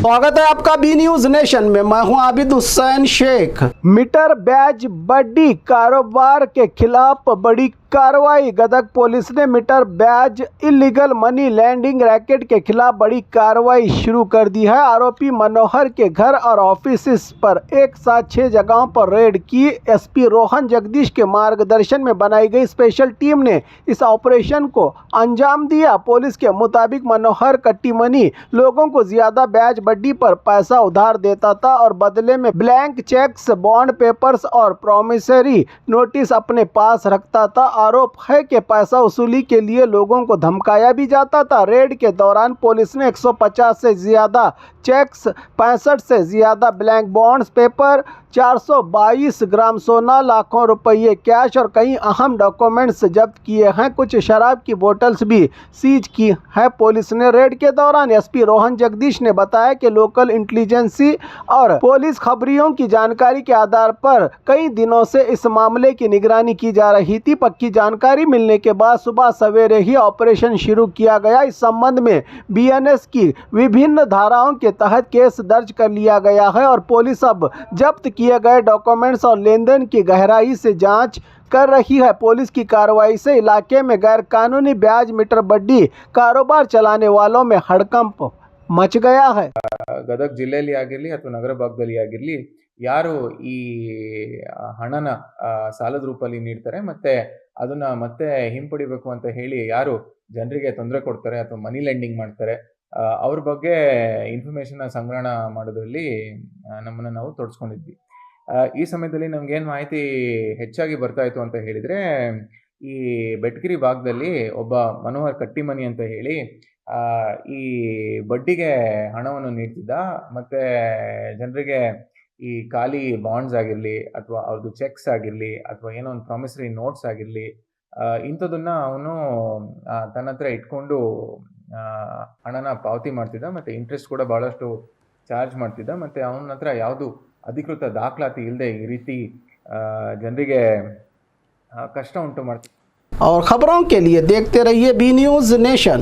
स्वागत है आपका बी न्यूज नेशन में। मैं हूं आबिद हुसैन शेख। मीटर बैज बड्डी कारोबार के खिलाफ बड़ी कार्रवाई। गदग पुलिस ने मीटर बैज इलीगल मनी लैंडिंग रैकेट के खिलाफ बड़ी कार्रवाई शुरू कर दी है। आरोपी मनोहर के घर और ऑफिस पर एक साथ 6 जगहों पर रेड की। एसपी रोहन जगदीश के मार्गदर्शन में बनाई गई स्पेशल टीम ने इस ऑपरेशन को अंजाम दिया। पुलिस के मुताबिक मनोहर कट्टी मनी लोगों को ज्यादा बैज बड्डी पर पैसा उधार देता था और बदले में ब्लैंक चेक्स, बॉन्ड पेपर्स और प्रॉमिसरी नोटिस अपने पास रखता था। आरोप है कि पैसा वसूली के लिए लोगों को धमकाया भी जाता था। रेड के दौरान पुलिस ने 150 से ज्यादा चेक्स, 65 से ज्यादा ब्लैंक बॉन्ड्स पेपर, 422 ग्राम सोना, लाखों रुपये कैश और कई अहम डॉक्यूमेंट्स जब्त किए हैं। कुछ शराब की बोतल्स भी सीज की है। पुलिस ने रेड के दौरान एसपी रोहन जगदीश ने बताया कि लोकल इंटेलिजेंसी और पुलिस खबरियों की जानकारी के आधार पर कई दिनों से इस मामले की निगरानी की जा रही थी। पक्की जानकारी मिलने के बाद सुबह सवेरे ही ऑपरेशन शुरू किया गया। इस संबंध में बीएनएस की विभिन्न धाराओं के तहत केस दर्ज कर लिया गया है और पुलिस अब जब्त किए गए डॉक्यूमेंट्स और लेन देन की गहराई से जांच कर रही है। पुलिस की कार्रवाई से इलाके में गैर कानूनी ब्याज मीटर बड्डी कारोबार चलाने वालों में हड़कंप मच गया है। ಗದಗ ಜಿಲ್ಲೆಯಲ್ಲಿ ಆಗಿರಲಿ ಅಥವಾ ನಗರ ಭಾಗದಲ್ಲಿ ಆಗಿರಲಿ, ಯಾರು ಈ ಹಣನ ಸಾಲದ ರೂಪದಲ್ಲಿ ನೀಡ್ತಾರೆ ಮತ್ತೆ ಅದನ್ನ ಮತ್ತೆ ಹಿಂಪಡಿಬೇಕು ಅಂತ ಹೇಳಿ ಯಾರು ಜನರಿಗೆ ತೊಂದರೆ ಕೊಡ್ತಾರೆ ಅಥವಾ ಮನಿ ಲೆಂಡಿಂಗ್ ಮಾಡ್ತಾರೆ, ಅವ್ರ ಬಗ್ಗೆ ಇನ್ಫಾರ್ಮೇಶನ್ ಸಂಗ್ರಹಣ ಮಾಡೋದ್ರಲ್ಲಿ ನಮ್ಮನ್ನ ನಾವು ತೊಡಸ್ಕೊಂಡಿದ್ವಿ. ಈ ಸಮಯದಲ್ಲಿ ನಮ್ಗೇನು ಮಾಹಿತಿ ಹೆಚ್ಚಾಗಿ ಬರ್ತಾ ಇತ್ತು ಅಂತ ಹೇಳಿದ್ರೆ, ಈ ಬೆಟ್ಗಿರಿ ಭಾಗದಲ್ಲಿ ಒಬ್ಬ ಮನೋಹರ್ ಕಟ್ಟಿಮನಿ ಅಂತ ಹೇಳಿ ಈ ಬಡ್ಡಿಗೆ ಹಣವನ್ನು ನೀಡ್ತಿದ್ದ. ಮತ್ತೆ ಜನರಿಗೆ ಈ ಖಾಲಿ ಬಾಂಡ್ಸ್ ಆಗಿರಲಿ ಅಥವಾ ಅವ್ರದ್ದು ಚೆಕ್ಸ್ ಆಗಿರಲಿ ಅಥವಾ ಏನೋ ಒಂದು ಪ್ರಾಮಿಸರಿ ನೋಟ್ಸ್ ಆಗಿರಲಿ, ಇಂಥದನ್ನ ಅವನು ತನ್ನ ಹತ್ರ ಇಟ್ಕೊಂಡು ಹಣನ ಪಾವತಿ ಮಾಡ್ತಿದ್ದ. ಮತ್ತು ಇಂಟ್ರೆಸ್ಟ್ ಕೂಡ ಭಾಳಷ್ಟು ಚಾರ್ಜ್ ಮಾಡ್ತಿದ್ದ. ಮತ್ತು ಅವನ ಹತ್ರ ಯಾವುದು ಅಧಿಕೃತ ದಾಖಲಾತಿ ಇಲ್ಲದೆ ಈ ರೀತಿ ಜನರಿಗೆ ಕಷ್ಟ ಉಂಟು ಮಾಡ್ತಿದ್ದ. और खबरों के लिए देखते रहिए बी न्यूज नेशन।